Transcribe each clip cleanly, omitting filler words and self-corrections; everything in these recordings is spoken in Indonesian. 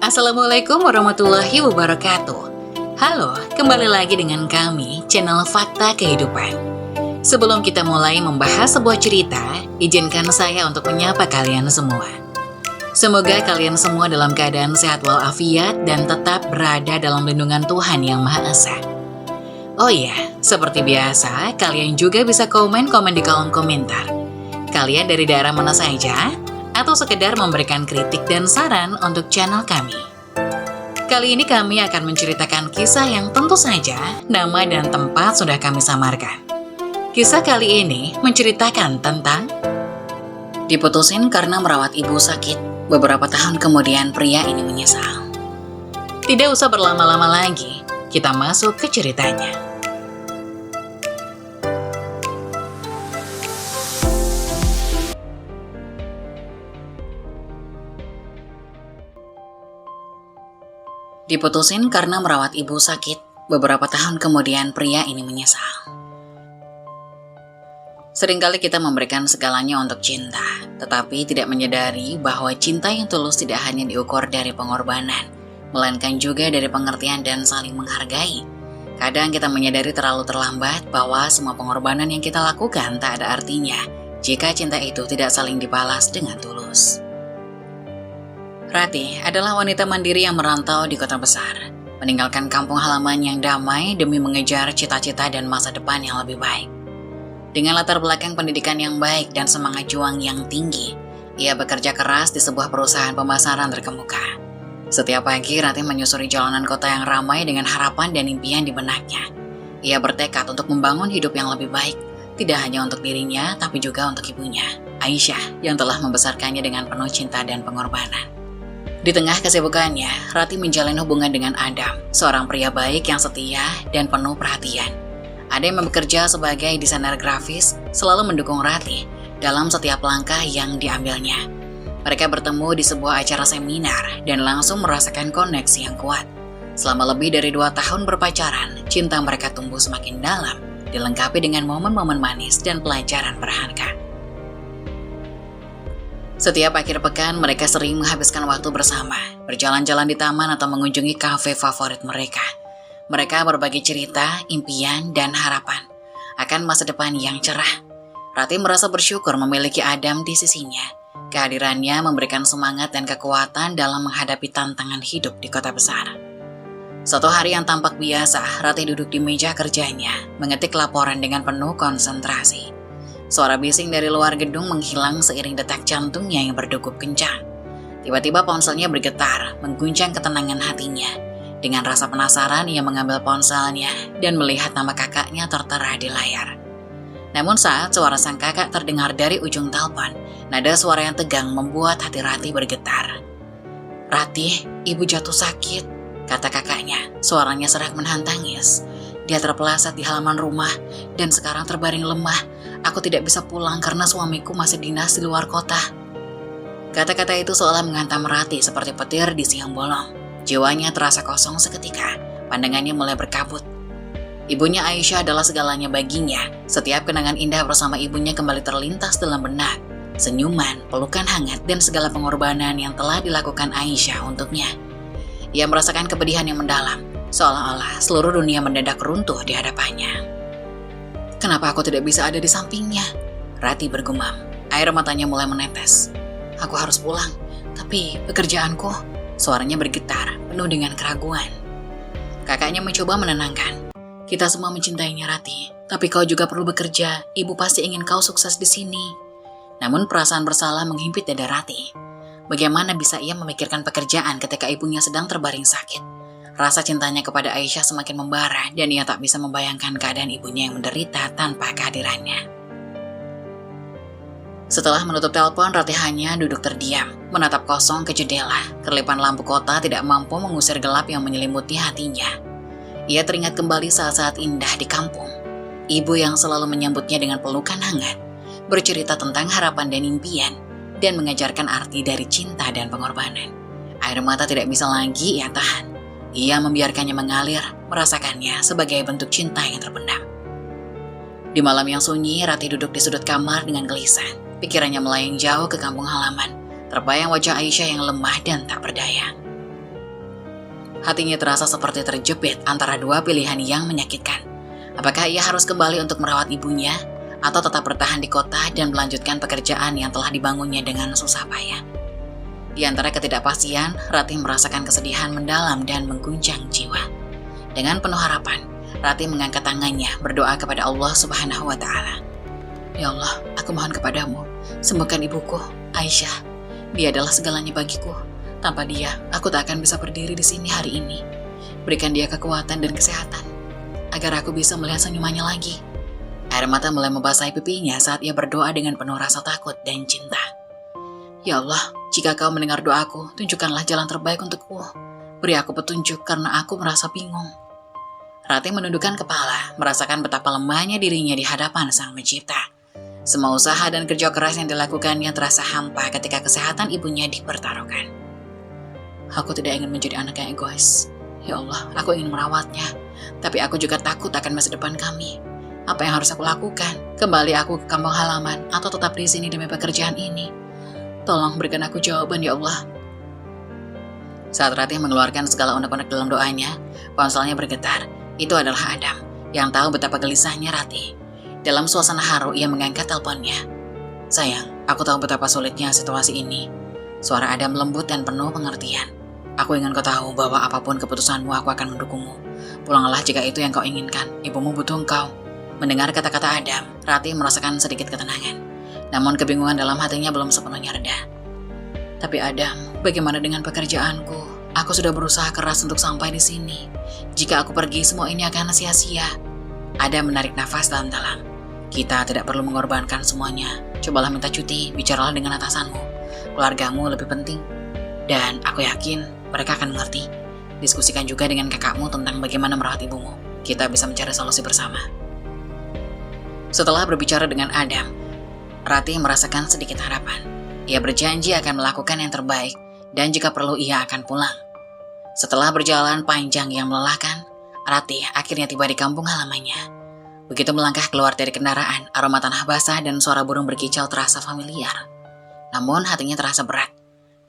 Assalamualaikum warahmatullahi wabarakatuh. Halo, kembali lagi dengan kami, channel Fakta Kehidupan. Sebelum kita mulai membahas sebuah cerita, izinkan saya untuk menyapa kalian semua. Semoga kalian semua dalam keadaan sehat walafiat dan tetap berada dalam lindungan Tuhan Yang Maha Esa. Oh iya, seperti biasa, kalian juga bisa komen-komen di kolom komentar. Kalian dari daerah mana saja? Atau sekedar memberikan kritik dan saran untuk channel kami. Kali ini kami akan menceritakan kisah yang tentu saja nama dan tempat sudah kami samarkan. Kisah kali ini menceritakan tentang diputusin karena merawat ibu sakit. Beberapa tahun kemudian pria ini menyesal. Tidak usah berlama-lama lagi, kita masuk ke ceritanya. Diputusin karena merawat ibu sakit. Beberapa tahun kemudian pria ini menyesal. Seringkali kita memberikan segalanya untuk cinta, tetapi tidak menyadari bahwa cinta yang tulus tidak hanya diukur dari pengorbanan, melainkan juga dari pengertian dan saling menghargai. Kadang kita menyadari terlalu terlambat bahwa semua pengorbanan yang kita lakukan tak ada artinya jika cinta itu tidak saling dibalas dengan tulus. Rati adalah wanita mandiri yang merantau di kota besar, meninggalkan kampung halaman yang damai demi mengejar cita-cita dan masa depan yang lebih baik. Dengan latar belakang pendidikan yang baik dan semangat juang yang tinggi, ia bekerja keras di sebuah perusahaan pemasaran terkemuka. Setiap pagi, Rati menyusuri jalanan kota yang ramai dengan harapan dan impian di benaknya. Ia bertekad untuk membangun hidup yang lebih baik, tidak hanya untuk dirinya, tapi juga untuk ibunya, Aisyah, yang telah membesarkannya dengan penuh cinta dan pengorbanan. Di tengah kesibukannya, Rati menjalin hubungan dengan Adam, seorang pria baik yang setia dan penuh perhatian. Adam yang bekerja sebagai desainer grafis selalu mendukung Rati dalam setiap langkah yang diambilnya. Mereka bertemu di sebuah acara seminar dan langsung merasakan koneksi yang kuat. Selama lebih dari 2 tahun berpacaran, cinta mereka tumbuh semakin dalam, dilengkapi dengan momen-momen manis dan pelajaran berharga. Setiap akhir pekan, mereka sering menghabiskan waktu bersama, berjalan-jalan di taman atau mengunjungi kafe favorit mereka. Mereka berbagi cerita, impian, dan harapan akan masa depan yang cerah. Rati merasa bersyukur memiliki Adam di sisinya. Kehadirannya memberikan semangat dan kekuatan dalam menghadapi tantangan hidup di kota besar. Suatu hari yang tampak biasa, Rati duduk di meja kerjanya, mengetik laporan dengan penuh konsentrasi. Suara bising dari luar gedung menghilang seiring detak jantungnya yang berdegup kencang. Tiba-tiba ponselnya bergetar, mengguncang ketenangan hatinya. Dengan rasa penasaran, ia mengambil ponselnya dan melihat nama kakaknya tertera di layar. Namun saat suara sang kakak terdengar dari ujung telepon, nada suara yang tegang membuat hati Rati bergetar. "Rati, ibu jatuh sakit," kata kakaknya. Suaranya serak menahan tangis. "Dia terpeleset di halaman rumah dan sekarang terbaring lemah. Aku tidak bisa pulang karena suamiku masih dinas di luar kota." Kata-kata itu seolah menghantam Rati seperti petir di siang bolong. Jiwanya terasa kosong seketika, pandangannya mulai berkabut. Ibunya Aisyah adalah segalanya baginya. Setiap kenangan indah bersama ibunya kembali terlintas dalam benak. Senyuman, pelukan hangat, dan segala pengorbanan yang telah dilakukan Aisyah untuknya. Ia merasakan kepedihan yang mendalam, seolah-olah seluruh dunia mendadak runtuh di hadapannya. "Kenapa aku tidak bisa ada di sampingnya?" Rati bergumam. Air matanya mulai menetes. "Aku harus pulang, tapi pekerjaanku..." Suaranya bergetar, penuh dengan keraguan. Kakaknya mencoba menenangkan. "Kita semua mencintainya, Rati. Tapi kau juga perlu bekerja. Ibu pasti ingin kau sukses di sini." Namun perasaan bersalah menghimpit dada Rati. Bagaimana bisa ia memikirkan pekerjaan ketika ibunya sedang terbaring sakit? Rasa cintanya kepada Aisyah semakin membara dan ia tak bisa membayangkan keadaan ibunya yang menderita tanpa kehadirannya. Setelah menutup telepon, Rati hanya duduk terdiam, menatap kosong ke jendela. Kerlipan lampu kota tidak mampu mengusir gelap yang menyelimuti hatinya. Ia teringat kembali saat-saat indah di kampung. Ibu yang selalu menyambutnya dengan pelukan hangat, bercerita tentang harapan dan impian, dan mengajarkan arti dari cinta dan pengorbanan. Air mata tidak bisa lagi ia tahan. Ia membiarkannya mengalir, merasakannya sebagai bentuk cinta yang terpendam. Di malam yang sunyi, Rati duduk di sudut kamar dengan gelisah. Pikirannya melayang jauh ke kampung halaman, terbayang wajah Aisyah yang lemah dan tak berdaya. Hatinya terasa seperti terjepit antara dua pilihan yang menyakitkan. Apakah ia harus kembali untuk merawat ibunya, atau tetap bertahan di kota dan melanjutkan pekerjaan yang telah dibangunnya dengan susah payah? Di antara ketidakpastian, Ratih merasakan kesedihan mendalam dan mengguncang jiwa. Dengan penuh harapan, Ratih mengangkat tangannya berdoa kepada Allah Subhanahu wa Ta'ala. Ya Allah, aku mohon kepadamu, sembuhkan ibuku, Aisyah. Dia adalah segalanya bagiku. Tanpa dia, aku tak akan bisa berdiri di sini hari ini. Berikan dia kekuatan dan kesehatan, agar aku bisa melihat senyumannya lagi. Air mata mulai membasahi pipinya saat ia berdoa dengan penuh rasa takut dan cinta. Ya Allah, jika kau mendengar doaku, tunjukkanlah jalan terbaik untukku. Beri aku petunjuk karena aku merasa bingung. Ratih menundukkan kepala, merasakan betapa lemahnya dirinya di hadapan Sang Pencipta. Semua usaha dan kerja keras yang dilakukannya terasa hampa ketika kesehatan ibunya dipertaruhkan. Aku tidak ingin menjadi anak yang egois. Ya Allah, aku ingin merawatnya. Tapi aku juga takut akan masa depan kami. Apa yang harus aku lakukan? Kembali aku ke kampung halaman atau tetap di sini demi pekerjaan ini? Tolong berikan aku jawaban, ya Allah. Saat Ratih mengeluarkan segala unek-unek dalam doanya, ponselnya bergetar. Itu adalah Adam, yang tahu betapa gelisahnya Ratih. Dalam suasana haru, ia mengangkat teleponnya. Sayang, aku tahu betapa sulitnya situasi ini. Suara Adam lembut dan penuh pengertian. Aku ingin kau tahu bahwa apapun keputusanmu, aku akan mendukungmu. Pulanglah jika itu yang kau inginkan. Ibumu butuh engkau. Mendengar kata-kata Adam, Ratih merasakan sedikit ketenangan. Namun kebingungan dalam hatinya belum sepenuhnya reda. Tapi Adam, bagaimana dengan pekerjaanku? Aku sudah berusaha keras untuk sampai di sini. Jika aku pergi, semua ini akan sia-sia. Adam menarik nafas dalam-dalam. Kita tidak perlu mengorbankan semuanya. Cobalah minta cuti, bicaralah dengan atasanmu. Keluargamu lebih penting. Dan aku yakin mereka akan mengerti. Diskusikan juga dengan kakakmu tentang bagaimana merawat ibumu. Kita bisa mencari solusi bersama. Setelah berbicara dengan Adam, Ratih merasakan sedikit harapan. Ia berjanji akan melakukan yang terbaik, dan jika perlu ia akan pulang. Setelah berjalan panjang yang melelahkan, Ratih akhirnya tiba di kampung halamannya. Begitu melangkah keluar dari kendaraan, aroma tanah basah dan suara burung berkicau terasa familiar. Namun hatinya terasa berat.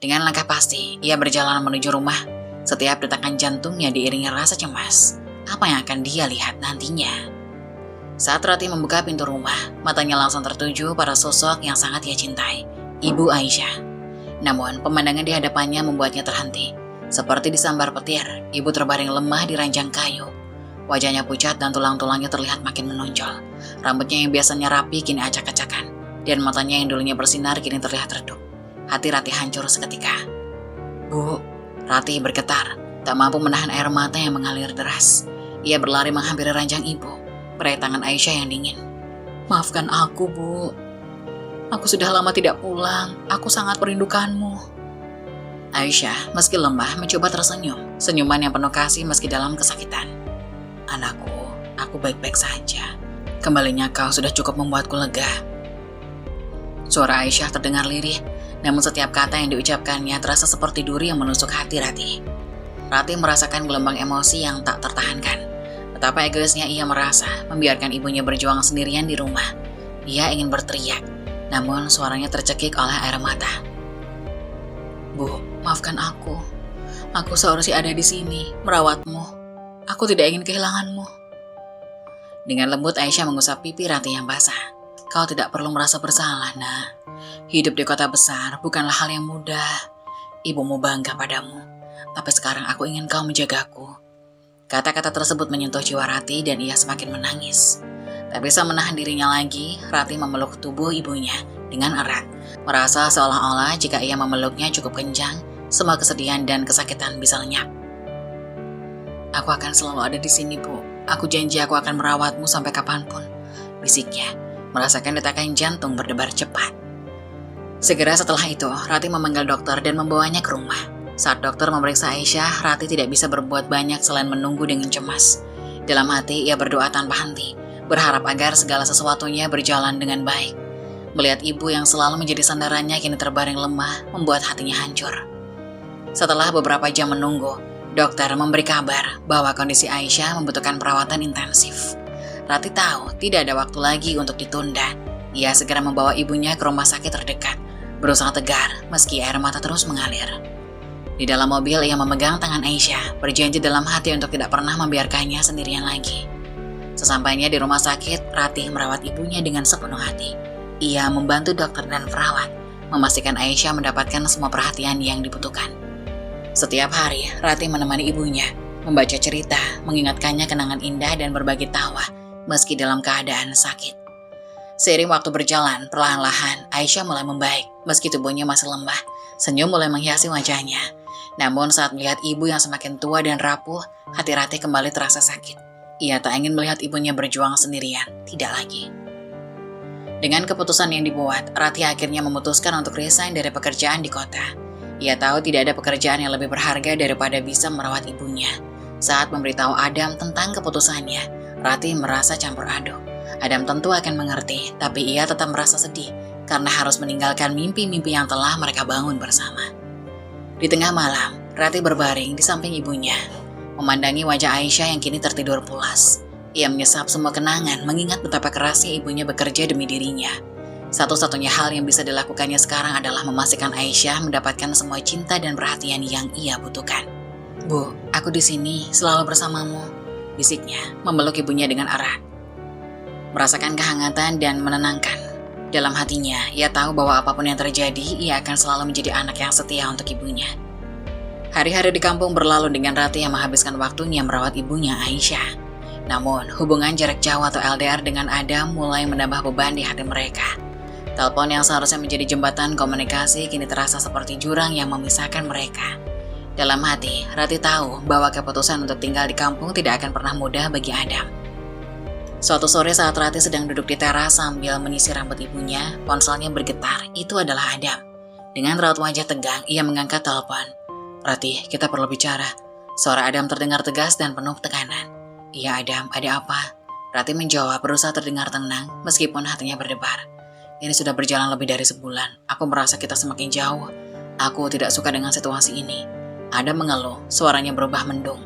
Dengan langkah pasti, ia berjalan menuju rumah. Setiap detakan jantungnya diiringi rasa cemas. Apa yang akan dia lihat nantinya? Saat Ratih membuka pintu rumah, matanya langsung tertuju pada sosok yang sangat ia cintai, Ibu Aisyah. Namun, pemandangan di hadapannya membuatnya terhenti. Seperti disambar petir, ibu terbaring lemah di ranjang kayu. Wajahnya pucat dan tulang-tulangnya terlihat makin menonjol. Rambutnya yang biasanya rapi kini acak-acakan, dan matanya yang dulunya bersinar kini terlihat redup. Hati Ratih hancur seketika. Bu, Ratih bergetar, tak mampu menahan air mata yang mengalir deras. Ia berlari menghampiri ranjang ibu, meraih tangan Aisyah yang dingin. Maafkan aku, Bu. Aku sudah lama tidak pulang, aku sangat merindukanmu. Aisyah, meski lemah, mencoba tersenyum, senyuman yang penuh kasih meski dalam kesakitan. Anakku, aku baik-baik saja. Kembalinya kau sudah cukup membuatku lega. Suara Aisyah terdengar lirih, namun setiap kata yang diucapkannya terasa seperti duri yang menusuk hati Ratih. Ratih merasakan gelombang emosi yang tak tertahankan. Betapa egoisnya ia merasa membiarkan ibunya berjuang sendirian di rumah. Ia ingin berteriak, namun suaranya tercekik oleh air mata. Bu, maafkan aku. Aku seharusnya ada di sini, merawatmu. Aku tidak ingin kehilanganmu. Dengan lembut Aisyah mengusap pipi Ratih yang basah. Kau tidak perlu merasa bersalah, nak. Hidup di kota besar bukanlah hal yang mudah. Ibumu bangga padamu. Tapi sekarang aku ingin kau menjagaku. Kata-kata tersebut menyentuh jiwa Ratih dan ia semakin menangis. Tak bisa menahan dirinya lagi, Ratih memeluk tubuh ibunya dengan erat. Merasa seolah-olah jika ia memeluknya cukup kencang, semua kesedihan dan kesakitan bisa lenyap. Aku akan selalu ada di sini, Bu. Aku janji aku akan merawatmu sampai kapanpun, bisiknya, merasakan detakan jantung berdebar cepat. Segera setelah itu, Ratih memanggil dokter dan membawanya ke rumah. Saat dokter memeriksa Aisyah, Ratih tidak bisa berbuat banyak selain menunggu dengan cemas. Dalam hati, ia berdoa tanpa henti, berharap agar segala sesuatunya berjalan dengan baik. Melihat ibu yang selalu menjadi sandarannya kini terbaring lemah, membuat hatinya hancur. Setelah beberapa jam menunggu, dokter memberi kabar bahwa kondisi Aisyah membutuhkan perawatan intensif. Ratih tahu tidak ada waktu lagi untuk ditunda. Ia segera membawa ibunya ke rumah sakit terdekat, berusaha tegar meski air mata terus mengalir. Di dalam mobil, ia memegang tangan Aisyah, berjanji dalam hati untuk tidak pernah membiarkannya sendirian lagi. Sesampainya di rumah sakit, Ratih merawat ibunya dengan sepenuh hati. Ia membantu dokter dan perawat, memastikan Aisyah mendapatkan semua perhatian yang dibutuhkan. Setiap hari, Ratih menemani ibunya, membaca cerita, mengingatkannya kenangan indah dan berbagi tawa, meski dalam keadaan sakit. Seiring waktu berjalan, perlahan-lahan Aisyah mulai membaik, meski tubuhnya masih lemah. Senyum mulai menghiasi wajahnya. Namun saat melihat ibu yang semakin tua dan rapuh, hati Ratih kembali terasa sakit. Ia tak ingin melihat ibunya berjuang sendirian, tidak lagi. Dengan keputusan yang dibuat, Ratih akhirnya memutuskan untuk resign dari pekerjaan di kota. Ia tahu tidak ada pekerjaan yang lebih berharga daripada bisa merawat ibunya. Saat memberitahu Adam tentang keputusannya, Ratih merasa campur aduk. Adam tentu akan mengerti, tapi ia tetap merasa sedih karena harus meninggalkan mimpi-mimpi yang telah mereka bangun bersama. Di tengah malam, Ratih berbaring di samping ibunya, memandangi wajah Aisyah yang kini tertidur pulas. Ia menyesap semua kenangan, mengingat betapa kerasnya ibunya bekerja demi dirinya. Satu-satunya hal yang bisa dilakukannya sekarang adalah memastikan Aisyah mendapatkan semua cinta dan perhatian yang ia butuhkan. "Bu, aku di sini selalu bersamamu," bisiknya, memeluk ibunya dengan erat. Merasakan kehangatan dan menenangkan. Dalam hatinya, ia tahu bahwa apapun yang terjadi, ia akan selalu menjadi anak yang setia untuk ibunya. Hari-hari di kampung berlalu dengan Ratih yang menghabiskan waktunya merawat ibunya Aisyah. Namun, hubungan jarak jauh atau LDR dengan Adam mulai menambah beban di hati mereka. Telepon yang seharusnya menjadi jembatan komunikasi kini terasa seperti jurang yang memisahkan mereka. Dalam hati, Ratih tahu bahwa keputusan untuk tinggal di kampung tidak akan pernah mudah bagi Adam. Suatu sore saat Ratih sedang duduk di teras sambil menyisir rambut ibunya, ponselnya bergetar. Itu adalah Adam. Dengan raut wajah tegang, ia mengangkat telepon. "Ratih, kita perlu bicara." Suara Adam terdengar tegas dan penuh tekanan. "Iya Adam, ada apa?" Ratih menjawab, berusaha terdengar tenang meskipun hatinya berdebar. "Ini sudah berjalan lebih dari sebulan. Aku merasa kita semakin jauh. Aku tidak suka dengan situasi ini." Adam mengeluh, suaranya berubah mendung.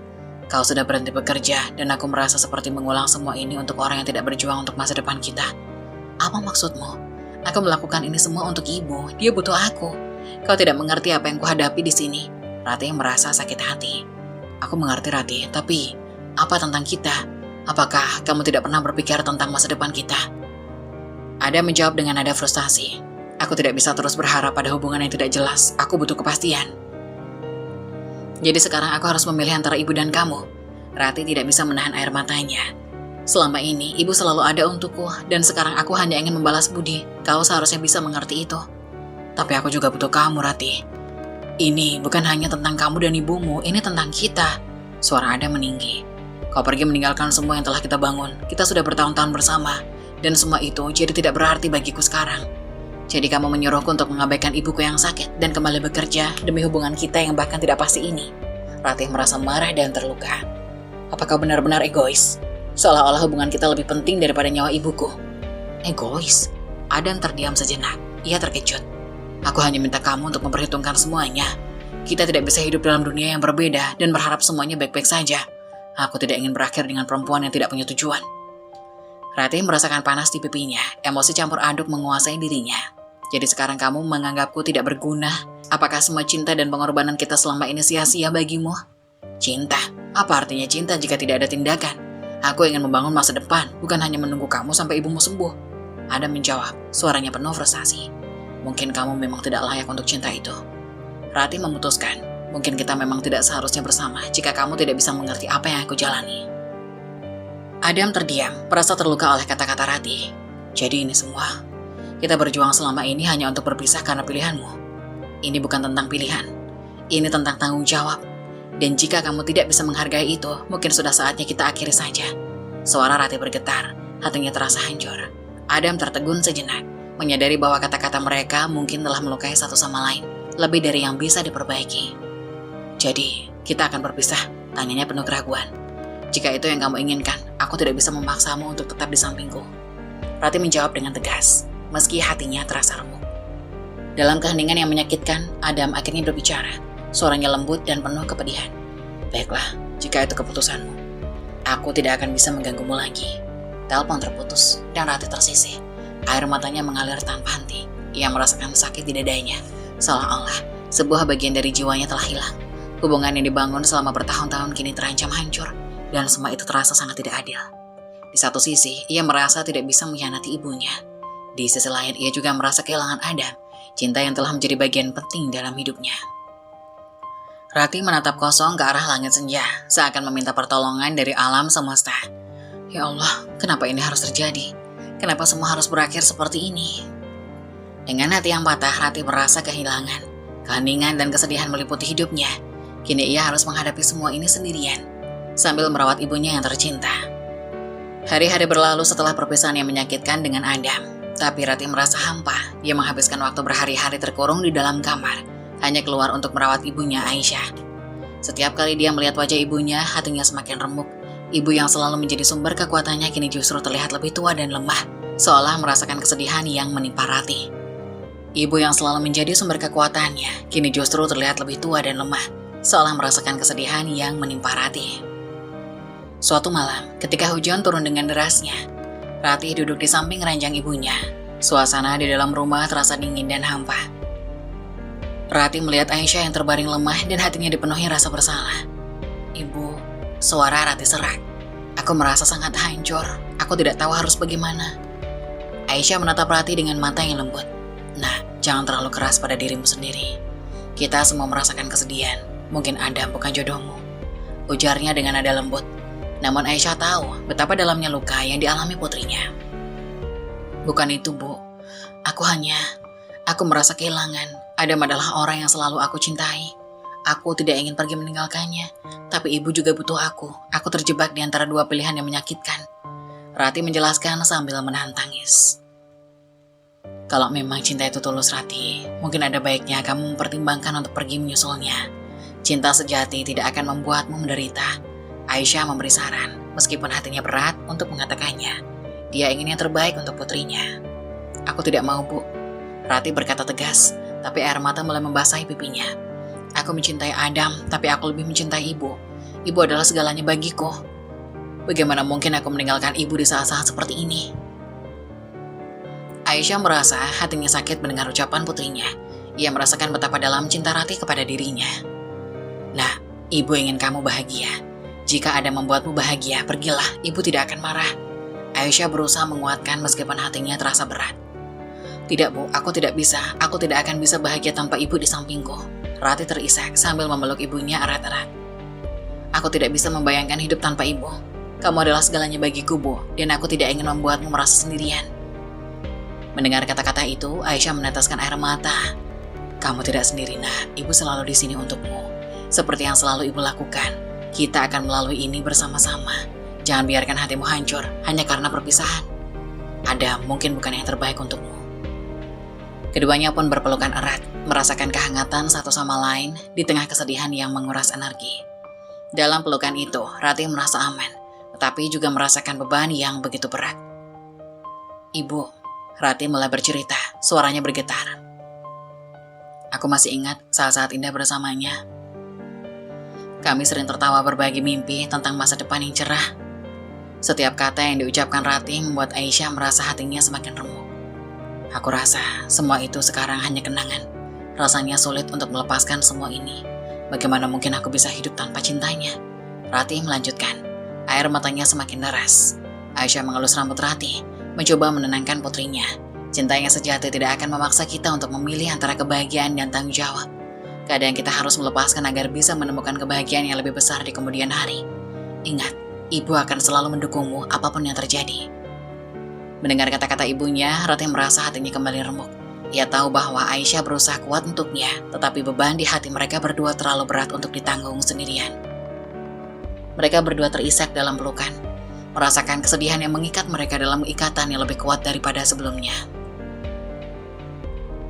"Kau sudah berhenti bekerja dan aku merasa seperti mengulang semua ini untuk orang yang tidak berjuang untuk masa depan kita." "Apa maksudmu?" "Aku melakukan ini semua untuk ibu. Dia butuh aku. Kau tidak mengerti apa yang kuhadapi di sini." Ratih merasa sakit hati. "Aku mengerti Ratih, tapi apa tentang kita? Apakah kamu tidak pernah berpikir tentang masa depan kita?" Adam menjawab dengan nada frustasi. "Aku tidak bisa terus berharap pada hubungan yang tidak jelas. Aku butuh kepastian. Jadi sekarang aku harus memilih antara ibu dan kamu." Ratih tidak bisa menahan air matanya. "Selama ini ibu selalu ada untukku dan sekarang aku hanya ingin membalas budi. Kau seharusnya bisa mengerti itu." "Tapi aku juga butuh kamu, Ratih. Ini bukan hanya tentang kamu dan ibumu, ini tentang kita." Suara Adam meninggi. "Kau pergi meninggalkan semua yang telah kita bangun. Kita sudah bertahun-tahun bersama dan semua itu jadi tidak berarti bagiku sekarang. Jadi kamu menyuruhku untuk mengabaikan ibuku yang sakit dan kembali bekerja demi hubungan kita yang bahkan tidak pasti ini." Ratih merasa marah dan terluka. "Apa kau benar-benar egois? Seolah-olah hubungan kita lebih penting daripada nyawa ibuku." "Egois?" Adam terdiam sejenak. Ia terkejut. "Aku hanya minta kamu untuk memperhitungkan semuanya. Kita tidak bisa hidup dalam dunia yang berbeda dan berharap semuanya baik-baik saja. Aku tidak ingin berakhir dengan perempuan yang tidak punya tujuan." Ratih merasakan panas di pipinya. Emosi campur aduk menguasai dirinya. "Jadi sekarang kamu menganggapku tidak berguna? Apakah semua cinta dan pengorbanan kita selama ini sia-sia bagimu?" "Cinta? Apa artinya cinta jika tidak ada tindakan? Aku ingin membangun masa depan, bukan hanya menunggu kamu sampai ibumu sembuh." Adam menjawab, suaranya penuh frustasi. "Mungkin kamu memang tidak layak untuk cinta itu." Ratih memutuskan, "Mungkin kita memang tidak seharusnya bersama jika kamu tidak bisa mengerti apa yang aku jalani." Adam terdiam, merasa terluka oleh kata-kata Ratih. "Jadi ini semua. Kita berjuang selama ini hanya untuk berpisah karena pilihanmu. Ini bukan tentang pilihan. Ini tentang tanggung jawab. Dan jika kamu tidak bisa menghargai itu, mungkin sudah saatnya kita akhiri saja." Suara Ratih bergetar, hatinya terasa hancur. Adam tertegun sejenak, menyadari bahwa kata-kata mereka mungkin telah melukai satu sama lain, lebih dari yang bisa diperbaiki. "Jadi, kita akan berpisah?" tanyanya penuh keraguan. "Jika itu yang kamu inginkan, aku tidak bisa memaksamu untuk tetap di sampingku." Ratih menjawab dengan tegas, meski hatinya terasa remuk. Dalam keheningan yang menyakitkan, Adam akhirnya berbicara. Suaranya lembut dan penuh kepedihan. "Baiklah, jika itu keputusanmu. Aku tidak akan bisa mengganggumu lagi." Telepon terputus dan Ratih tersisih. Air matanya mengalir tanpa henti. Ia merasakan sakit di dadanya. Seolah-olah Sebuah bagian dari jiwanya telah hilang. Hubungan yang dibangun selama bertahun-tahun kini terancam hancur, dan semua itu terasa sangat tidak adil. Di satu sisi, ia merasa tidak bisa mengkhianati ibunya. Di sisi lain, ia juga merasa kehilangan Adam, cinta yang telah menjadi bagian penting dalam hidupnya. Rati menatap kosong ke arah langit senja, seakan meminta pertolongan dari alam semesta. Ya Allah, kenapa ini harus terjadi? Kenapa semua harus berakhir seperti ini? Dengan hati yang patah, Rati merasa kehilangan, keheningan dan kesedihan meliputi hidupnya. Kini ia harus menghadapi semua ini sendirian, sambil merawat ibunya yang tercinta. Hari-hari berlalu setelah perpisahan yang menyakitkan dengan Adam, tapi Rati merasa hampa. Dia menghabiskan waktu berhari-hari terkurung di dalam kamar, hanya keluar untuk merawat ibunya Aisyah. Setiap kali dia melihat wajah ibunya, hatinya semakin remuk. Ibu yang selalu menjadi sumber kekuatannya kini justru terlihat lebih tua dan lemah, seolah merasakan kesedihan yang menimpa Rati. Ibu yang selalu menjadi sumber kekuatannya kini justru terlihat lebih tua dan lemah, seolah merasakan kesedihan yang menimpa Rati. Suatu malam, ketika hujan turun dengan derasnya, Rati duduk di samping ranjang ibunya. Suasana di dalam rumah terasa dingin dan hampa. Rati melihat Aisyah yang terbaring lemah dan hatinya dipenuhi rasa bersalah. Ibu, suara Rati serak. Aku merasa sangat hancur. Aku tidak tahu harus bagaimana. Aisyah menatap Rati dengan mata yang lembut. Nah, jangan terlalu keras pada dirimu sendiri. Kita semua merasakan kesedihan. Mungkin Adam bukan jodohmu, ujarnya dengan nada lembut. Namun Aisyah tahu betapa dalamnya luka yang dialami putrinya. Bukan itu, Bu. Aku merasa kehilangan. Adam adalah orang yang selalu aku cintai. Aku tidak ingin pergi meninggalkannya, tapi ibu juga butuh aku. Aku terjebak di antara dua pilihan yang menyakitkan. Rati menjelaskan sambil menahan tangis. Kalau memang cinta itu tulus, Rati, mungkin ada baiknya kamu mempertimbangkan untuk pergi menyusulnya. Cinta sejati tidak akan membuatmu menderita. Aisyah memberi saran, meskipun hatinya berat untuk mengatakannya. Dia ingin yang terbaik untuk putrinya. Aku tidak mau, Bu. Rati berkata tegas, tapi air mata mulai membasahi pipinya. Aku mencintai Adam, tapi aku lebih mencintai ibu. Ibu adalah segalanya bagiku. Bagaimana mungkin aku meninggalkan ibu di saat-saat seperti ini? Aisyah merasa hatinya sakit mendengar ucapan putrinya. Ia merasakan betapa dalam cinta Rati kepada dirinya. Nah, ibu ingin kamu bahagia. Jika Adam membuatmu bahagia, pergilah, ibu tidak akan marah. Aisyah berusaha menguatkan meskipun hatinya terasa berat. Tidak, Bu, aku tidak bisa. Aku tidak akan bisa bahagia tanpa ibu di sampingku. Rati terisak sambil memeluk ibunya erat-erat. Aku tidak bisa membayangkan hidup tanpa ibu. Kamu adalah segalanya bagiku, Bu, dan aku tidak ingin membuatmu merasa sendirian. Mendengar kata-kata itu, Aisyah meneteskan air mata. Kamu tidak sendiri, Nak. Ibu selalu di sini untukmu. Seperti yang selalu ibu lakukan. Kita akan melalui ini bersama-sama. Jangan biarkan hatimu hancur hanya karena perpisahan. Adam mungkin bukan yang terbaik untukmu. Keduanya pun berpelukan erat, merasakan kehangatan satu sama lain di tengah kesedihan yang menguras energi. Dalam pelukan itu, Rati merasa aman, tetapi juga merasakan beban yang begitu berat. Ibu, Rati mulai bercerita, suaranya bergetar. Aku masih ingat saat-saat indah bersamanya. Kami sering tertawa berbagi mimpi tentang masa depan yang cerah. Setiap kata yang diucapkan Rati membuat Aisyah merasa hatinya semakin remuk. Aku rasa semua itu sekarang hanya kenangan. Rasanya sulit untuk melepaskan semua ini. Bagaimana mungkin aku bisa hidup tanpa cintanya? Rati melanjutkan. Air matanya semakin deras. Aisyah mengelus rambut Rati, mencoba menenangkan putrinya. Cinta yang sejati tidak akan memaksa kita untuk memilih antara kebahagiaan dan tanggung jawab. Kadang kita harus melepaskan agar bisa menemukan kebahagiaan yang lebih besar di kemudian hari. Ingat, ibu akan selalu mendukungmu apapun yang terjadi. Mendengar kata-kata ibunya, Rati merasa hatinya kembali remuk. Ia tahu bahwa Aisyah berusaha kuat untuknya, tetapi beban di hati mereka berdua terlalu berat untuk ditanggung sendirian. Mereka berdua terisak dalam pelukan, merasakan kesedihan yang mengikat mereka dalam ikatan yang lebih kuat daripada sebelumnya.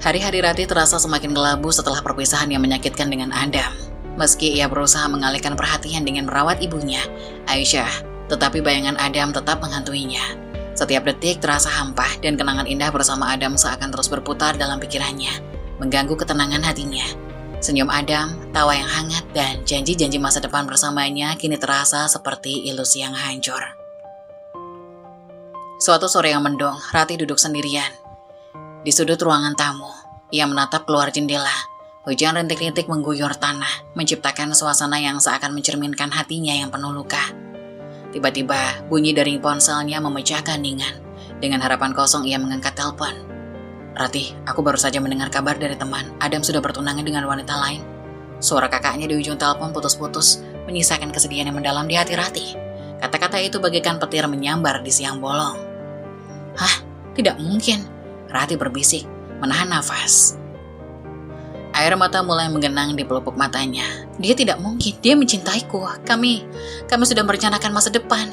Hari-hari Rati terasa semakin gelabu setelah perpisahan yang menyakitkan dengan Adam. Meski ia berusaha mengalihkan perhatian dengan merawat ibunya, Aisyah, tetapi bayangan Adam tetap menghantuinya. Setiap detik terasa hampa dan kenangan indah bersama Adam seakan terus berputar dalam pikirannya, mengganggu ketenangan hatinya. Senyum Adam, tawa yang hangat, dan janji-janji masa depan bersamanya kini terasa seperti ilusi yang hancur. Suatu sore yang mendung, Rati duduk sendirian. Di sudut ruangan tamu, ia menatap keluar jendela. Hujan rintik-rintik mengguyur tanah, menciptakan suasana yang seakan mencerminkan hatinya yang penuh luka. Tiba-tiba, bunyi dari ponselnya memecah keheningan. Dengan harapan kosong ia mengangkat telepon. "Ratih, aku baru saja mendengar kabar dari teman. Adam sudah bertunangan dengan wanita lain." Suara kakaknya di ujung telepon putus-putus, menyisakan kesedihan yang mendalam di hati Ratih. Kata-kata itu bagaikan petir menyambar di siang bolong. "Hah? Tidak mungkin," Ratih berbisik, menahan nafas. Air mata mulai menggenang di pelupuk matanya. "Dia tidak mungkin, dia mencintaiku. Kami sudah merencanakan masa depan."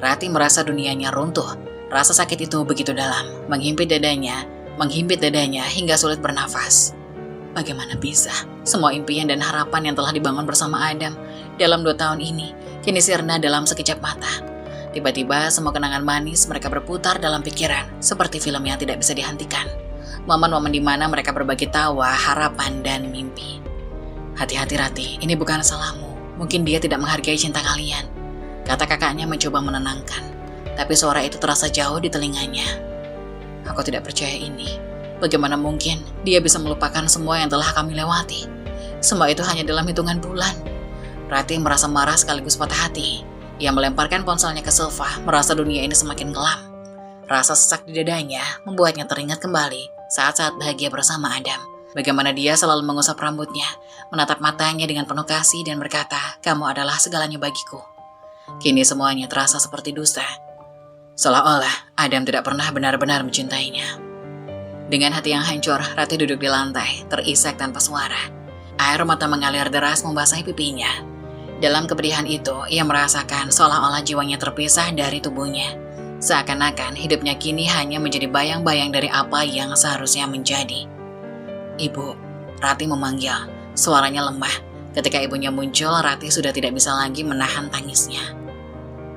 Ratih merasa dunianya runtuh. Rasa sakit itu begitu dalam, menghimpit dadanya hingga sulit bernafas. Bagaimana bisa? Semua impian dan harapan yang telah dibangun bersama Adam dalam 2 tahun ini, kini sirna dalam sekejap mata. Tiba-tiba semua kenangan manis mereka berputar dalam pikiran, seperti film yang tidak bisa dihentikan. Momen-momen di mana mereka berbagi tawa, harapan, dan mimpi. "Hati-hati Ratih, ini bukan salahmu. Mungkin dia tidak menghargai cinta kalian," kata kakaknya mencoba menenangkan. Tapi suara itu terasa jauh di telinganya. "Aku tidak percaya ini. Bagaimana mungkin dia bisa melupakan semua yang telah kami lewati? Semua itu hanya dalam hitungan bulan." Ratih merasa marah sekaligus patah hati. Ia melemparkan ponselnya ke sofa, merasa dunia ini semakin kelam. Rasa sesak di dadanya membuatnya teringat kembali saat-saat bahagia bersama Adam. Bagaimana dia selalu mengusap rambutnya, menatap matanya dengan penuh kasih dan berkata, "Kamu adalah segalanya bagiku." Kini semuanya terasa seperti dusta. Seolah-olah Adam tidak pernah benar-benar mencintainya. Dengan hati yang hancur, Ratih duduk di lantai, terisak tanpa suara. Air mata mengalir deras membasahi pipinya. Dalam kepedihan itu, ia merasakan seolah-olah jiwanya terpisah dari tubuhnya. Seakan-akan hidupnya kini hanya menjadi bayang-bayang dari apa yang seharusnya menjadi. "Ibu," Ratih memanggil. Suaranya lemah. Ketika ibunya muncul, Ratih sudah tidak bisa lagi menahan tangisnya.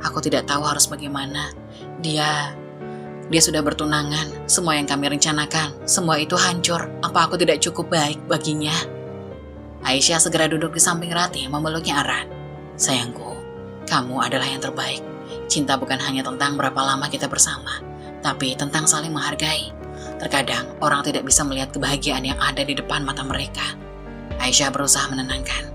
"Aku tidak tahu harus bagaimana. Dia sudah bertunangan. Semua yang kami rencanakan, semua itu hancur. Apa aku tidak cukup baik baginya?" Aisyah segera duduk di samping Ratih, memeluknya erat. "Sayangku, kamu adalah yang terbaik. Cinta bukan hanya tentang berapa lama kita bersama, tapi tentang saling menghargai. Terkadang orang tidak bisa melihat kebahagiaan yang ada di depan mata mereka." Aisyah berusaha menenangkan.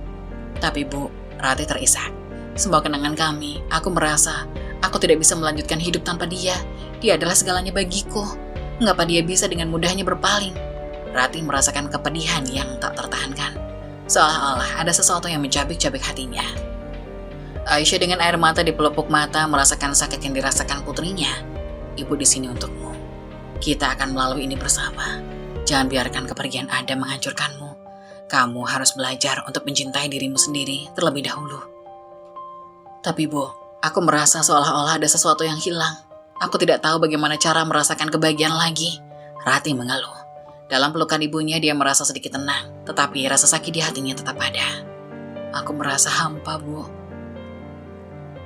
"Tapi Bu," Ratih terisak. "Semua kenangan kami, aku merasa aku tidak bisa melanjutkan hidup tanpa dia. Dia adalah segalanya bagiku. Mengapa dia bisa dengan mudahnya berpaling?" Ratih merasakan kepedihan yang tak tertahankan. Seolah-olah ada sesuatu yang mencabik-cabik hatinya. Aisyah dengan air mata di pelupuk mata merasakan sakit yang dirasakan putrinya. "Ibu di sini untukmu. Kita akan melalui ini bersama. Jangan biarkan kepergian Adam menghancurkanmu. Kamu harus belajar untuk mencintai dirimu sendiri terlebih dahulu." "Tapi Bu, aku merasa seolah-olah ada sesuatu yang hilang. Aku tidak tahu bagaimana cara merasakan kebahagiaan lagi." Ratih mengeluh. Dalam pelukan ibunya dia merasa sedikit tenang, tetapi rasa sakit di hatinya tetap ada. "Aku merasa hampa, Bu."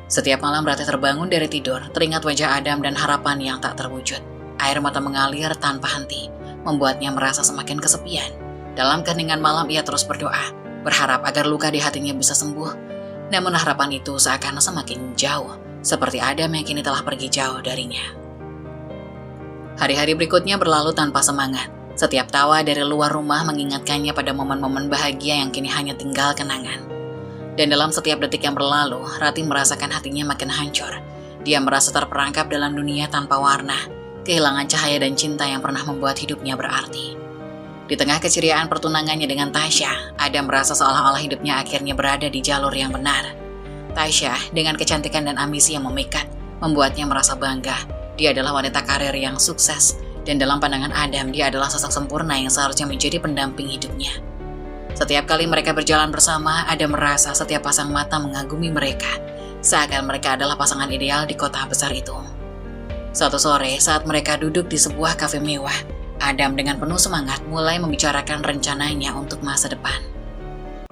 Setiap malam Ratih terbangun dari tidur, teringat wajah Adam dan harapan yang tak terwujud. Air mata mengalir tanpa henti, membuatnya merasa semakin kesepian. Dalam keheningan malam ia terus berdoa, berharap agar luka di hatinya bisa sembuh. Namun harapan itu seakan semakin jauh, seperti Adam yang kini telah pergi jauh darinya. Hari-hari berikutnya berlalu tanpa semangat. Setiap tawa dari luar rumah mengingatkannya pada momen-momen bahagia yang kini hanya tinggal kenangan. Dan dalam setiap detik yang berlalu, Ratih merasakan hatinya makin hancur. Dia merasa terperangkap dalam dunia tanpa warna, kehilangan cahaya dan cinta yang pernah membuat hidupnya berarti. Di tengah keceriaan pertunangannya dengan Tasya, Adam merasa seolah-olah hidupnya akhirnya berada di jalur yang benar. Tasya, dengan kecantikan dan ambisi yang memikat, membuatnya merasa bangga. Dia adalah wanita karir yang sukses, dan dalam pandangan Adam, dia adalah sosok sempurna yang seharusnya menjadi pendamping hidupnya. Setiap kali mereka berjalan bersama, Adam merasa setiap pasang mata mengagumi mereka, seakan mereka adalah pasangan ideal di kota besar itu. Suatu sore, saat mereka duduk di sebuah kafe mewah, Adam dengan penuh semangat mulai membicarakan rencananya untuk masa depan.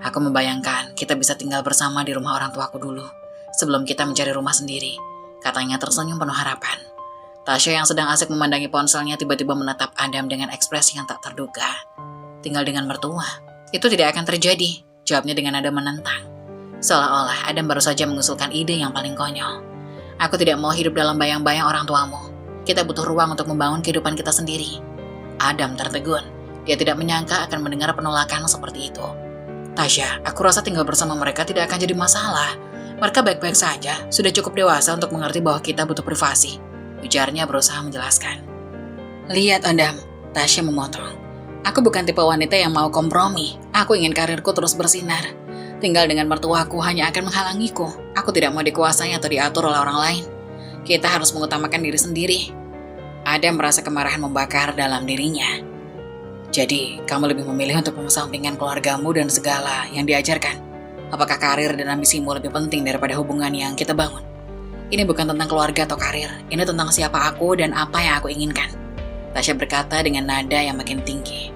"Aku membayangkan kita bisa tinggal bersama di rumah orang tuaku dulu, sebelum kita mencari rumah sendiri," katanya tersenyum penuh harapan. Tasya yang sedang asik memandangi ponselnya tiba-tiba menatap Adam dengan ekspresi yang tak terduga. "Tinggal dengan mertua? Itu tidak akan terjadi," jawabnya dengan nada menentang. Seolah-olah Adam baru saja mengusulkan ide yang paling konyol. "Aku tidak mau hidup dalam bayang-bayang orang tuamu. Kita butuh ruang untuk membangun kehidupan kita sendiri." Adam tertegun. Dia tidak menyangka akan mendengar penolakan seperti itu. Tasya, aku rasa tinggal bersama mereka tidak akan jadi masalah. Mereka baik-baik saja, sudah cukup dewasa untuk mengerti bahwa kita butuh privasi. Ujarnya berusaha menjelaskan. Lihat Adam, Tasya memotong. Aku bukan tipe wanita yang mau kompromi. Aku ingin karirku terus bersinar. Tinggal dengan mertuaku hanya akan menghalangiku. Aku tidak mau dikuasai atau diatur oleh orang lain. Kita harus mengutamakan diri sendiri. Adam merasa kemarahan membakar dalam dirinya. Jadi, kamu lebih memilih untuk mengesampingkan keluargamu dan segala yang diajarkan. Apakah karir dan ambisimu lebih penting daripada hubungan yang kita bangun? Ini bukan tentang keluarga atau karir. Ini tentang siapa aku dan apa yang aku inginkan. Tasya berkata dengan nada yang makin tinggi.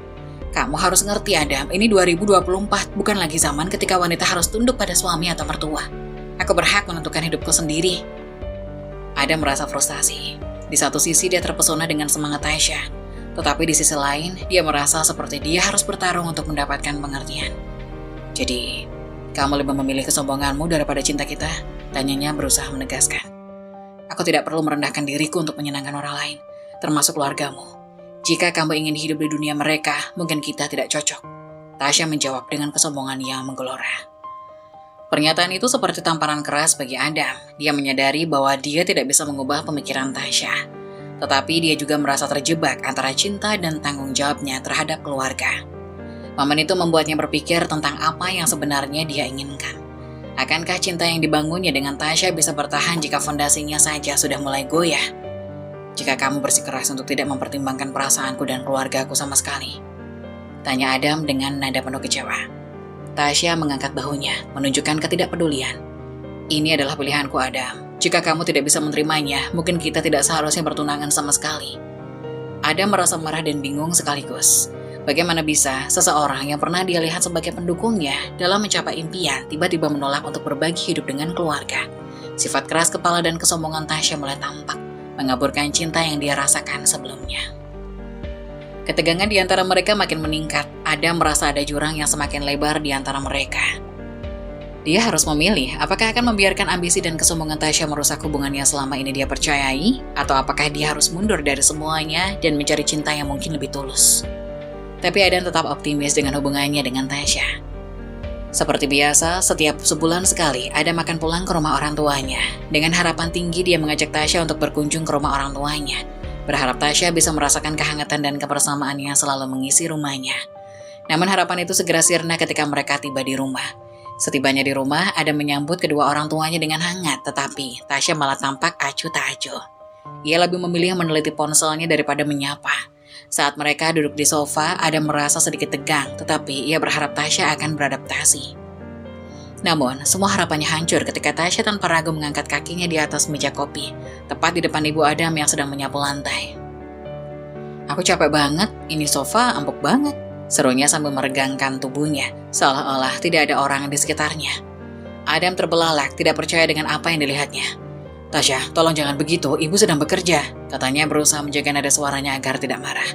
Kamu harus ngerti Adam, ini 2024, bukan lagi zaman ketika wanita harus tunduk pada suami atau mertua. Aku berhak menentukan hidupku sendiri. Adam merasa frustasi. Di satu sisi dia terpesona dengan semangat Tasya, tetapi di sisi lain dia merasa seperti dia harus bertarung untuk mendapatkan pengertian. Jadi, kamu lebih memilih kesombonganmu daripada cinta kita? Tanyanya berusaha menegaskan. Aku tidak perlu merendahkan diriku untuk menyenangkan orang lain, termasuk keluargamu. Jika kamu ingin hidup di dunia mereka, mungkin kita tidak cocok. Tasya menjawab dengan kesombongan yang menggelora. Pernyataan itu seperti tamparan keras bagi Adam. Dia menyadari bahwa dia tidak bisa mengubah pemikiran Tasya. Tetapi dia juga merasa terjebak antara cinta dan tanggung jawabnya terhadap keluarga. Momen itu membuatnya berpikir tentang apa yang sebenarnya dia inginkan. Akankah cinta yang dibangunnya dengan Tasya bisa bertahan jika fondasinya saja sudah mulai goyah? Jika kamu bersikeras untuk tidak mempertimbangkan perasaanku dan keluargaku sama sekali? Tanya Adam dengan nada penuh kecewa. Tasya mengangkat bahunya, menunjukkan ketidakpedulian. Ini adalah pilihanku Adam. Jika kamu tidak bisa menerimanya, mungkin kita tidak seharusnya bertunangan sama sekali. Adam merasa marah dan bingung sekaligus. Bagaimana bisa seseorang yang pernah dia lihat sebagai pendukungnya dalam mencapai impian tiba-tiba menolak untuk berbagi hidup dengan keluarga? Sifat keras kepala dan kesombongan Tasya mulai tampak, mengaburkan cinta yang dia rasakan sebelumnya. Ketegangan di antara mereka makin meningkat. Adam merasa ada jurang yang semakin lebar di antara mereka. Dia harus memilih apakah akan membiarkan ambisi dan kesombongan Tasya merusak hubungan yang selama ini dia percayai, atau apakah dia harus mundur dari semuanya dan mencari cinta yang mungkin lebih tulus. Tapi Adam tetap optimis dengan hubungannya dengan Tasya. Seperti biasa, setiap sebulan sekali Adam akan pulang ke rumah orang tuanya. Dengan harapan tinggi dia mengajak Tasya untuk berkunjung ke rumah orang tuanya. Berharap Tasya bisa merasakan kehangatan dan kebersamaan yang selalu mengisi rumahnya. Namun harapan itu segera sirna ketika mereka tiba di rumah. Setibanya di rumah, Adam menyambut kedua orang tuanya dengan hangat, tetapi Tasya malah tampak acuh tak acuh. Ia lebih memilih meneliti ponselnya daripada menyapa. Saat mereka duduk di sofa, Adam merasa sedikit tegang, tetapi ia berharap Tasya akan beradaptasi. Namun, semua harapannya hancur ketika Tasya tanpa ragu mengangkat kakinya di atas meja kopi, tepat di depan ibu Adam yang sedang menyapu lantai. Aku capek banget, ini sofa empuk banget, serunya sambil meregangkan tubuhnya, seolah-olah tidak ada orang di sekitarnya. Adam terbelalak, tidak percaya dengan apa yang dilihatnya. Tasya, tolong jangan begitu, ibu sedang bekerja, katanya berusaha menjaga nada suaranya agar tidak marah.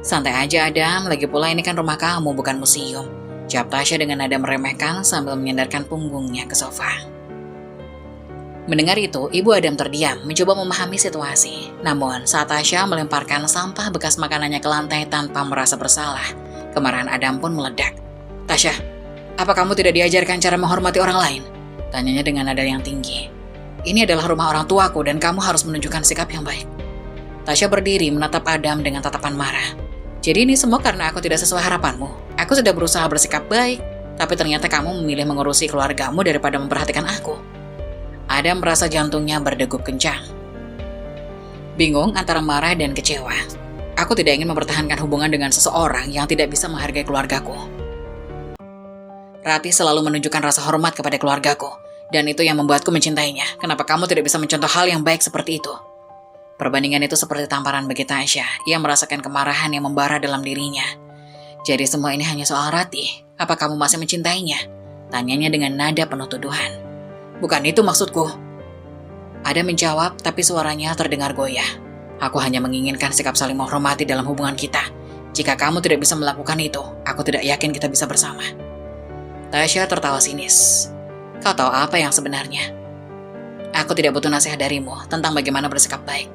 Santai aja Adam, lagi pula ini kan rumah kamu, bukan museum, jawab Tasya dengan nada meremehkan sambil menyandarkan punggungnya ke sofa. Mendengar itu, ibu Adam terdiam, mencoba memahami situasi. Namun, saat Tasya melemparkan sampah bekas makanannya ke lantai tanpa merasa bersalah, kemarahan Adam pun meledak. Tasya, apa kamu tidak diajarkan cara menghormati orang lain? Tanyanya dengan nada yang tinggi. Ini adalah rumah orang tuaku dan kamu harus menunjukkan sikap yang baik. Tasya berdiri menatap Adam dengan tatapan marah. Jadi ini semua karena aku tidak sesuai harapanmu. Aku sudah berusaha bersikap baik, tapi ternyata kamu memilih mengurusi keluargamu daripada memperhatikan aku. Adam merasa jantungnya berdegup kencang. Bingung antara marah dan kecewa. Aku tidak ingin mempertahankan hubungan dengan seseorang yang tidak bisa menghargai keluargaku. Rati selalu menunjukkan rasa hormat kepada keluargaku, dan itu yang membuatku mencintainya. Kenapa kamu tidak bisa mencontoh hal yang baik seperti itu? Perbandingan itu seperti tamparan bagi Tasya. Ia merasakan kemarahan yang membara dalam dirinya. Jadi semua ini hanya soal Rati. Apa kamu masih mencintainya? Tanyanya dengan nada penuh tuduhan. Bukan itu maksudku. Adam menjawab, tapi suaranya terdengar goyah. Aku hanya menginginkan sikap saling menghormati dalam hubungan kita. Jika kamu tidak bisa melakukan itu, aku tidak yakin kita bisa bersama. Tasya tertawa sinis. Kau tahu apa yang sebenarnya? Aku tidak butuh nasihat darimu tentang bagaimana bersikap baik.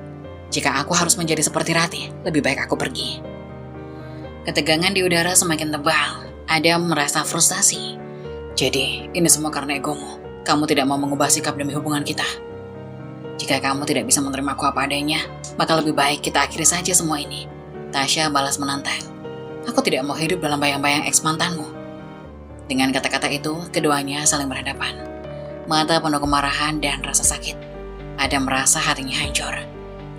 Jika aku harus menjadi seperti Rati, lebih baik aku pergi. Ketegangan di udara semakin tebal. Adam merasa frustasi. Jadi, ini semua karena egomu. Kamu tidak mau mengubah sikap demi hubungan kita. Jika kamu tidak bisa menerima aku apa adanya, maka lebih baik kita akhiri saja semua ini. Tasya balas menantang. Aku tidak mau hidup dalam bayang-bayang eks mantanmu. Dengan kata-kata itu, keduanya saling berhadapan. Mata penuh kemarahan dan rasa sakit. Adam merasa hatinya hancur.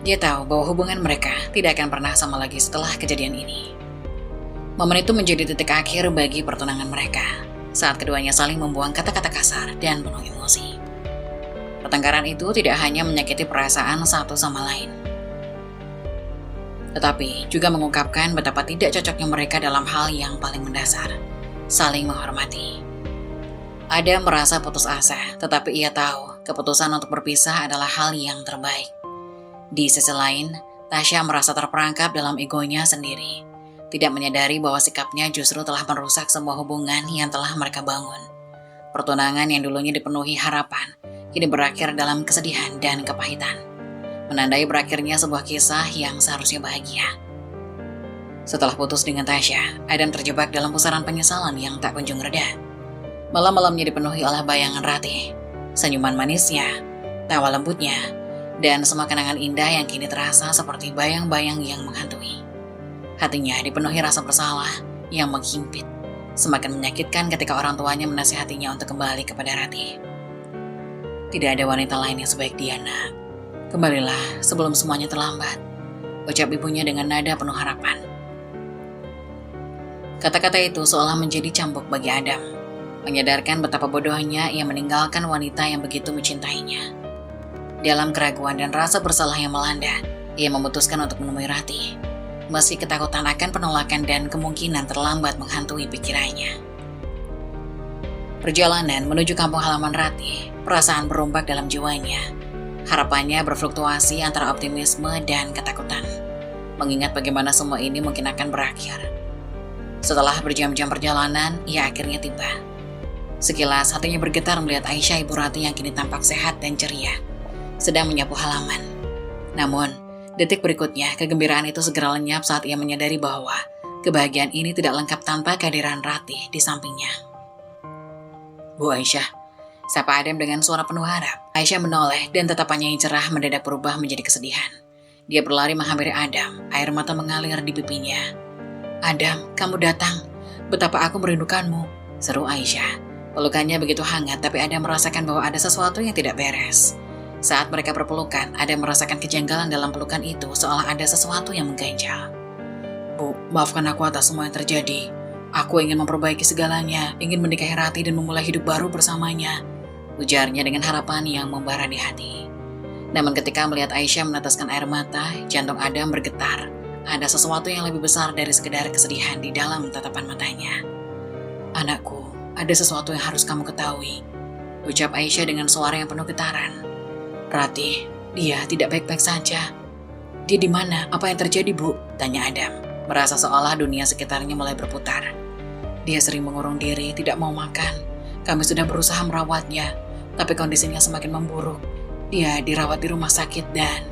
Dia tahu bahwa hubungan mereka tidak akan pernah sama lagi setelah kejadian ini. Momen itu menjadi titik akhir bagi pertunangan mereka, saat keduanya saling membuang kata-kata kasar dan penuh emosi. Pertengkaran itu tidak hanya menyakiti perasaan satu sama lain, tetapi juga mengungkapkan betapa tidak cocoknya mereka dalam hal yang paling mendasar, saling menghormati. Adam merasa putus asa, tetapi ia tahu keputusan untuk berpisah adalah hal yang terbaik. Di sisi lain, Tasya merasa terperangkap dalam egonya sendiri, tidak menyadari bahwa sikapnya justru telah merusak semua hubungan yang telah mereka bangun. Pertunangan yang dulunya dipenuhi harapan, kini berakhir dalam kesedihan dan kepahitan, menandai berakhirnya sebuah kisah yang seharusnya bahagia. Setelah putus dengan Tasya, Adam terjebak dalam pusaran penyesalan yang tak kunjung reda. Malam-malamnya dipenuhi oleh bayangan Ratih, senyuman manisnya, tawa lembutnya, dan semua kenangan indah yang kini terasa seperti bayang-bayang yang menghantui. Hatinya dipenuhi rasa bersalah yang menghimpit, semakin menyakitkan ketika orang tuanya menasihatinya untuk kembali kepada Ratih. Tidak ada wanita lain yang sebaik dia, nak. Kembalilah sebelum semuanya terlambat, ucap ibunya dengan nada penuh harapan. Kata-kata itu seolah menjadi cambuk bagi Adam, menyadarkan betapa bodohnya ia meninggalkan wanita yang begitu mencintainya. Dalam keraguan dan rasa bersalah yang melanda, ia memutuskan untuk menemui Ratih, meski ketakutan akan penolakan dan kemungkinan terlambat menghantui pikirannya. Perjalanan menuju kampung halaman Ratih, perasaan berombak dalam jiwanya. Harapannya berfluktuasi antara optimisme dan ketakutan, mengingat bagaimana semua ini mungkin akan berakhir. Setelah berjam-jam perjalanan, ia akhirnya tiba. Sekilas hatinya bergetar melihat Aisyah, ibu Ratih yang kini tampak sehat dan ceria, sedang menyapu halaman. Namun, detik berikutnya, kegembiraan itu segera lenyap saat ia menyadari bahwa kebahagiaan ini tidak lengkap tanpa kehadiran Ratih di sampingnya. Bu Aisyah, sapa Adam dengan suara penuh harap. Aisyah menoleh dan tatapannya yang cerah mendadak berubah menjadi kesedihan. Dia berlari menghampiri Adam, air mata mengalir di pipinya. Adam, kamu datang. Betapa aku merindukanmu, seru Aisyah. Pelukannya begitu hangat, tapi Adam merasakan bahwa ada sesuatu yang tidak beres. Saat mereka berpelukan, Adam merasakan kejanggalan dalam pelukan itu, seolah ada sesuatu yang mengganjal. Bu, maafkan aku atas semua yang terjadi. Aku ingin memperbaiki segalanya, ingin menikahi Ratih dan memulai hidup baru bersamanya, ujarnya dengan harapan yang membara di hati. Namun ketika melihat Aisyah meneteskan air mata, jantung Adam bergetar. Ada sesuatu yang lebih besar dari sekedar kesedihan di dalam tatapan matanya. Anakku, ada sesuatu yang harus kamu ketahui, ucap Aisyah dengan suara yang penuh getaran. Ratih, dia tidak baik-baik saja. Dia di mana? Apa yang terjadi, Bu? Tanya Adam, merasa seolah dunia sekitarnya mulai berputar. Dia sering mengurung diri, tidak mau makan. Kami sudah berusaha merawatnya, tapi kondisinya semakin memburuk. Dia dirawat di rumah sakit dan...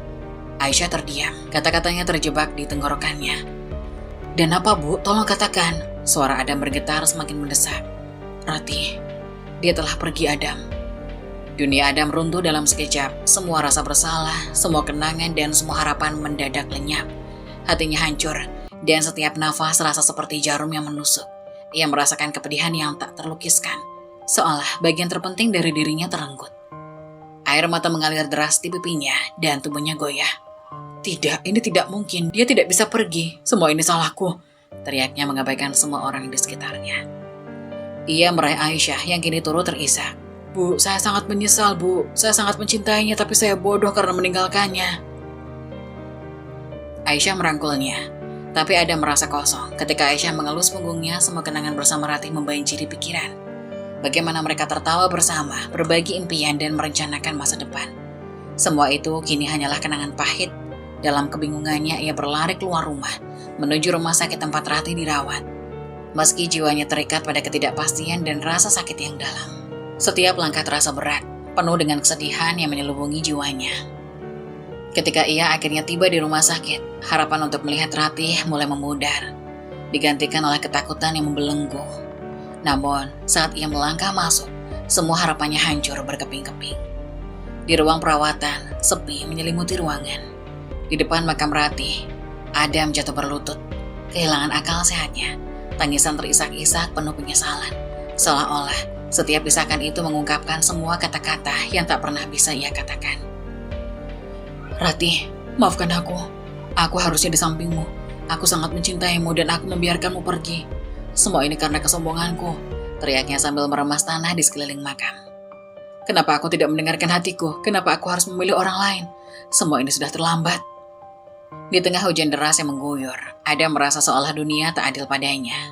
Aisyah terdiam, kata-katanya terjebak di tenggorokannya. Dan apa, Bu? Tolong katakan. Suara Adam bergetar semakin mendesak. Ratih, dia telah pergi, Adam. Dunia Adam runtuh dalam sekejap. Semua rasa bersalah, semua kenangan dan semua harapan mendadak lenyap. Hatinya hancur, dan setiap nafas terasa seperti jarum yang menusuk. Ia merasakan kepedihan yang tak terlukiskan, seolah bagian terpenting dari dirinya terenggut. Air mata mengalir deras di pipinya dan tubuhnya goyah. Tidak, ini tidak mungkin. Dia tidak bisa pergi. Semua ini salahku, teriaknya mengabaikan semua orang di sekitarnya. Ia meraih Aisyah yang kini turut terisak. Bu, saya sangat menyesal, Bu. Saya sangat mencintainya, tapi saya bodoh karena meninggalkannya. Aisyah merangkulnya, tapi Adam merasa kosong. Ketika Aisyah mengelus punggungnya, semua kenangan bersama Ratih membanjiri pikiran. Bagaimana mereka tertawa bersama, berbagi impian dan merencanakan masa depan. Semua itu kini hanyalah kenangan pahit. Dalam kebingungannya, ia berlari keluar rumah, menuju rumah sakit tempat Ratih dirawat. Meski jiwanya terikat pada ketidakpastian dan rasa sakit yang dalam. Setiap langkah terasa berat, penuh dengan kesedihan yang menyelubungi jiwanya. Ketika ia akhirnya tiba di rumah sakit, harapan untuk melihat Ratih mulai memudar. digantikan oleh ketakutan yang membelenggu. Namun, saat ia melangkah masuk, semua harapannya hancur berkeping-keping. Di ruang perawatan, sepi menyelimuti ruangan. Di depan makam Ratih, Adam jatuh berlutut, kehilangan akal sehatnya. Tangisan terisak-isak penuh penyesalan, seolah-olah setiap isakan itu mengungkapkan semua kata-kata yang tak pernah bisa ia katakan. Ratih, maafkan aku. Aku harusnya di sampingmu. Aku sangat mencintaimu dan aku membiarkanmu pergi. Semua ini karena kesombonganku, teriaknya sambil meremas tanah di sekeliling makam. Kenapa aku tidak mendengarkan hatiku? Kenapa aku harus memilih orang lain? Semua ini sudah terlambat. Di tengah hujan deras yang mengguyur, Adam merasa seolah dunia tak adil padanya.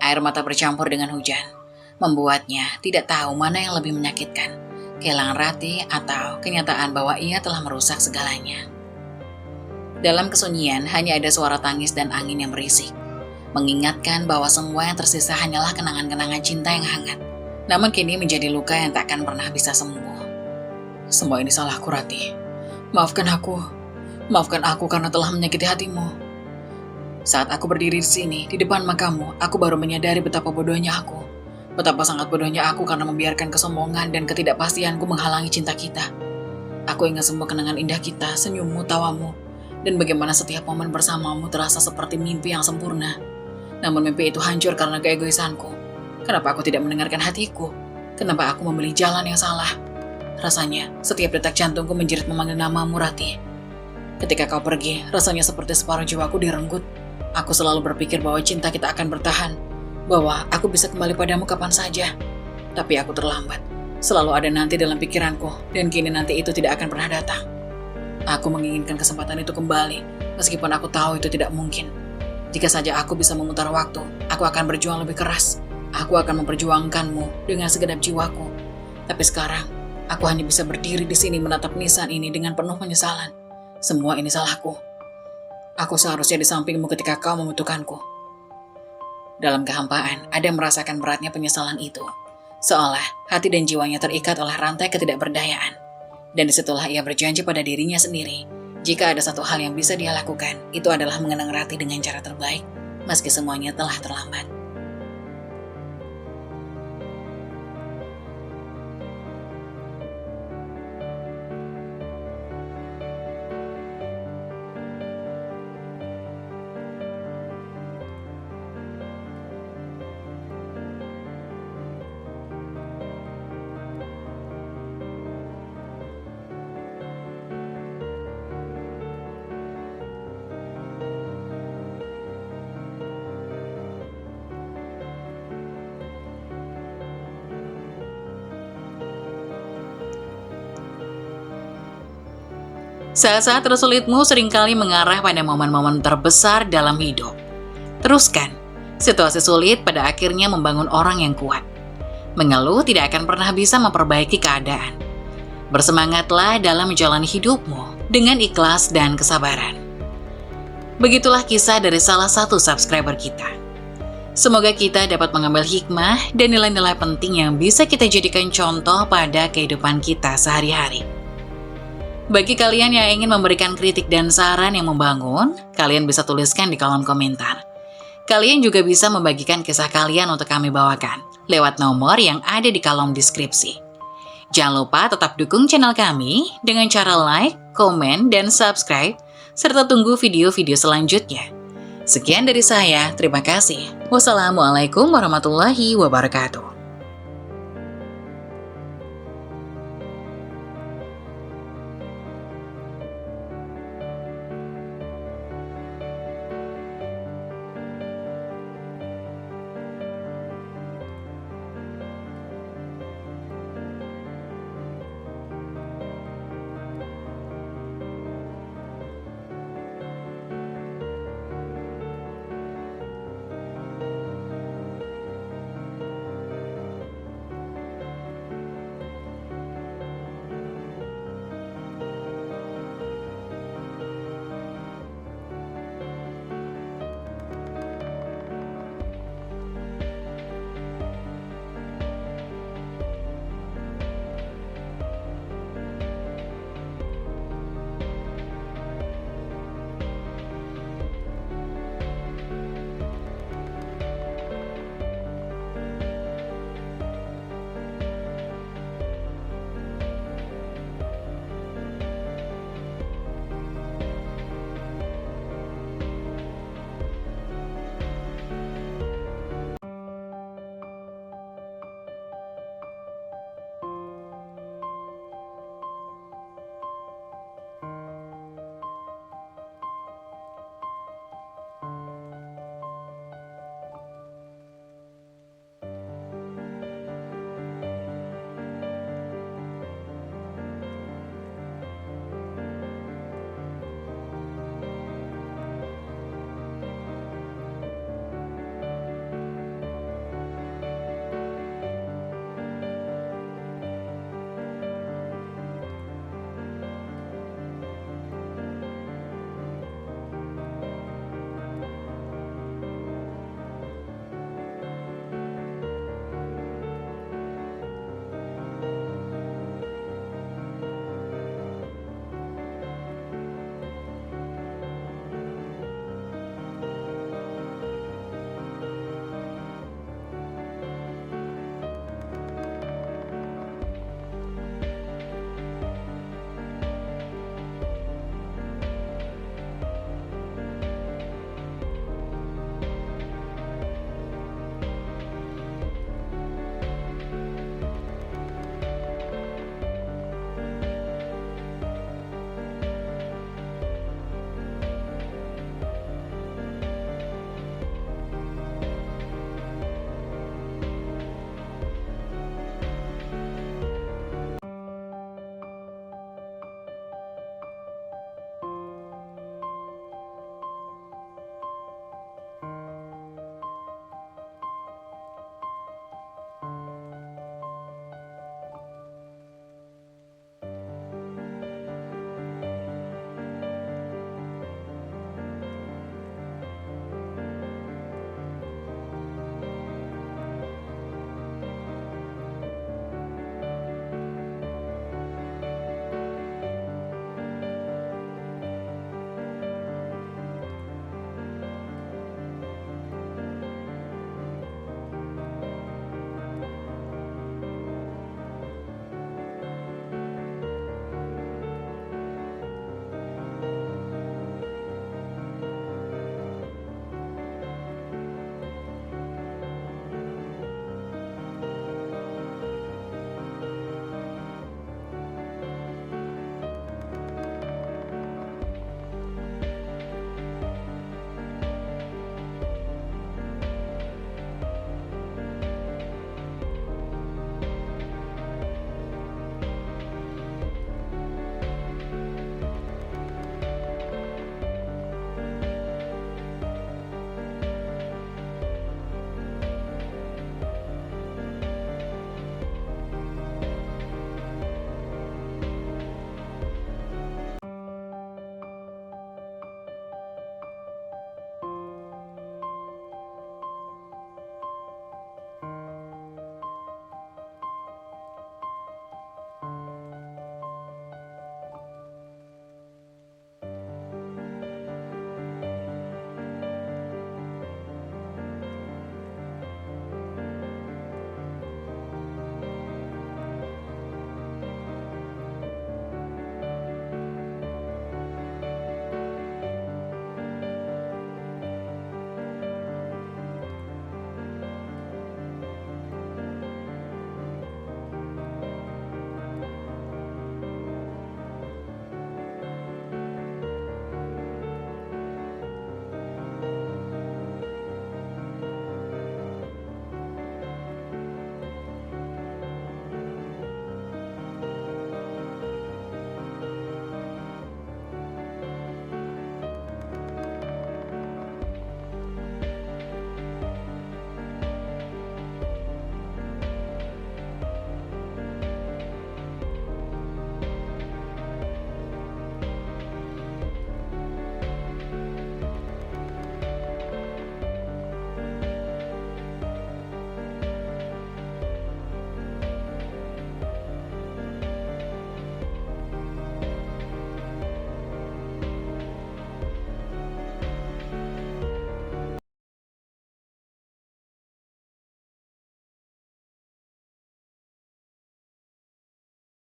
Air mata bercampur dengan hujan, membuatnya tidak tahu mana yang lebih menyakitkan, kehilangan Ratih atau kenyataan bahwa ia telah merusak segalanya. Dalam kesunyian hanya ada suara tangis dan angin yang berisik, mengingatkan bahwa semua yang tersisa hanyalah kenangan-kenangan cinta yang hangat, namun kini menjadi luka yang tak akan pernah bisa sembuh. Semua ini salahku, Ratih. Maafkan aku karena telah menyakiti hatimu. Saat aku berdiri di sini, di depan makammu, aku baru menyadari betapa bodohnya aku. Betapa sangat bodohnya aku karena membiarkan kesombongan dan ketidakpastianku menghalangi cinta kita. Aku ingat semua kenangan indah kita, senyummu, tawamu, dan bagaimana setiap momen bersamamu terasa seperti mimpi yang sempurna. Namun mimpi itu hancur karena keegoisanku. Kenapa aku tidak mendengarkan hatiku? Kenapa aku memilih jalan yang salah? Rasanya, setiap detak jantungku menjerit memanggil namamu, Ratih. Ketika kau pergi, rasanya seperti separuh jiwaku direnggut. Aku selalu berpikir bahwa cinta kita akan bertahan, bahwa aku bisa kembali padamu kapan saja. Tapi aku terlambat. Selalu ada nanti dalam pikiranku, dan kini nanti itu tidak akan pernah datang. Aku menginginkan kesempatan itu kembali, meskipun aku tahu itu tidak mungkin. Jika saja aku bisa memutar waktu, aku akan berjuang lebih keras. Aku akan memperjuangkanmu dengan segenap jiwaku. Tapi sekarang, aku hanya bisa berdiri di sini menatap nisan ini dengan penuh penyesalan. Semua ini salahku. Aku seharusnya di sampingmu ketika kau membutuhkanku. Dalam kehampaan, Adam merasakan beratnya penyesalan itu. Seolah hati dan jiwanya terikat oleh rantai ketidakberdayaan. Dan disitulah ia berjanji pada dirinya sendiri. Jika ada satu hal yang bisa dia lakukan, itu adalah mengenang Ratih dengan cara terbaik, meski semuanya telah terlambat. Saat-saat tersulitmu seringkali mengarah pada momen-momen terbesar dalam hidup. Teruskan, situasi sulit pada akhirnya membangun orang yang kuat. Mengeluh tidak akan pernah bisa memperbaiki keadaan. Bersemangatlah dalam menjalani hidupmu dengan ikhlas dan kesabaran. Begitulah kisah dari salah satu subscriber kita. Semoga kita dapat mengambil hikmah dan nilai-nilai penting yang bisa kita jadikan contoh pada kehidupan kita sehari-hari. Bagi kalian yang ingin memberikan kritik dan saran yang membangun, kalian bisa tuliskan di kolom komentar. Kalian juga bisa membagikan kisah kalian untuk kami bawakan lewat nomor yang ada di kolom deskripsi. Jangan lupa tetap dukung channel kami dengan cara like, komen, dan subscribe, serta tunggu video-video selanjutnya. Sekian dari saya, terima kasih. Wassalamualaikum warahmatullahi wabarakatuh.